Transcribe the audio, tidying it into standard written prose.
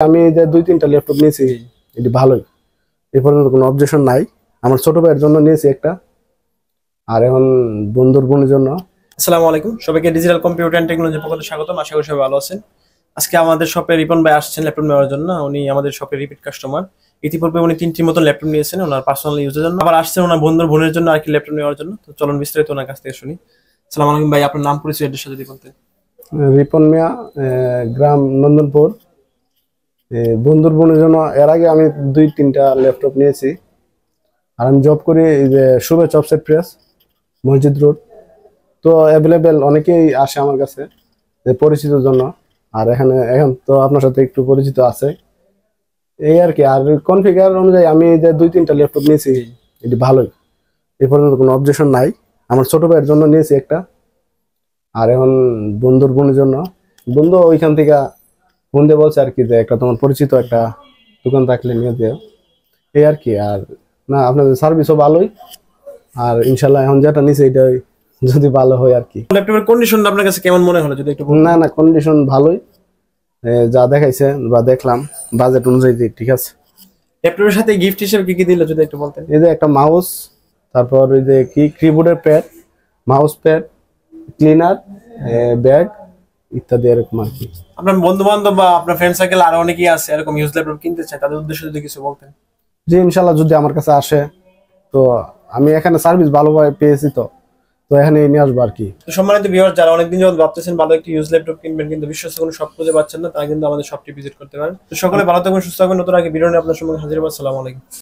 আমি যে দুই তিনটা ল্যাপটপ নিয়েছি, এটি ভালোই, এই পর্যন্ত কোনো অবজেকশন নাই। আমার ছোট ভাইয়ের জন্য নিয়েছি একটা, আর এখন বন্ধুর বোনের জন্য। আসসালামু আলাইকুম, সবাইকে ডিজিটাল কম্পিউটার এন্ড টেকনোলজি পক্ষ থেকে স্বাগতম। আশা করি সবাই ভালো আছেন। আজকে আমাদের শপে রিপন ভাই আসছেন ল্যাপটপ নেওয়ার জন্য। উনি আমাদের শপের রিপিট কাস্টমার। ইতিপূর্বে উনি 3টির মতো ল্যাপটপ নিয়েছেন ওনার পার্সোনাল ইউজের জন্য, আবার আসছেন ওনার বন্ধুর বোনের জন্য আর কি ল্যাপটপ নেওয়ার জন্য। তো চলুন বিস্তারিত ওনার কাছ থেকে শুনি। আসসালামু আলাইকুম ভাই, আপনার নাম পরিচয় এর সাথে যদি বলতেন। রিপন মিয়া, গ্রাম নন্দনপুর। বন্ধুর বোনের জন্য এর আগে আমি দুই তিনটা ল্যাপটপ নিয়েছি। আর আমি জব করি এই যে শুভে চপসেট প্রেস, মসজিদ রোড। তো অ্যাভেলেবেল অনেকেই আসে আমার কাছে যে পরিচিতর জন্য। আর এখন তো আপনার সাথে একটু পরিচিত আছে, এই আর কি। আর কনফিগার অনুযায়ী আমি যে দুই তিনটা ল্যাপটপ নিয়েছি, এটি ভালোই, এই পর্যন্ত কোনো অবজেকশন নাই। আমার ছোট ভাইয়ের জন্য নিয়েছি একটা, আর এখন বন্ধুর বোনের জন্য। বন্ধু ওইখান থেকে বন্ধু বলছে আর কি যে একটা তোমার পরিচিত একটা দোকান থাকলে নিয়ে দিও, এই আর কি। আর না, আপনাদের সার্ভিসও ভালোই, আর ইনশাল্লাহ এখন যেটা নিছে এটাই যদি ভালো হয় আর কি। ল্যাপটপের কন্ডিশনটা আপনার কাছে কেমন মনে হলো যদি একটু বলতেন। না, কন্ডিশন ভালোই, যা দেখাইছে বা দেখলাম বাজেট অনুযায়ী ঠিক আছে। ল্যাপটপের সাথে গিফট হিসেবে কি কি দিল যদি একটু বলতেন। এই যে একটা মাউস, তারপর ওই যে কি কিবোর্ডের pad, mouse pad, cleaner, bag ইত্যাদি এরকম আর কি। আপনার বন্ধু বান্ধব বা আপনার ফ্রেন্ড সার্কেল আরো অনেকেই আছে এরকম ইউজ ল্যাপটপ কিনতে চায়, তাদের উদ্দেশ্যে যদি কিছু বলতেন। জি, ইনশাল্লাহ যদি আমার কাছে আসে, তো আমি এখানে সার্ভিস ভালোভাবে পেয়েছি, তো তো এখানে নিয়ে আসবো আর কি। তো সম্মানিত ভিউয়ার, যারা অনেকদিন যাবত ভাবতেছেন ভালো একটি ইউজ ল্যাপটপ কিনবেন কিন্তু বিশ্বস্ত কোনো শপ খুঁজে পাচ্ছেন না, তারা কিন্তু আমাদের শপটি ভিজিট করতে পারেন। তো সকলে ভালো থাকবেন, সুস্থ থাকবেন। নতুন আগে ভিডিও নিয়ে আপনার সঙ্গে হাজির হবো। আসসালামু আলাইকুম।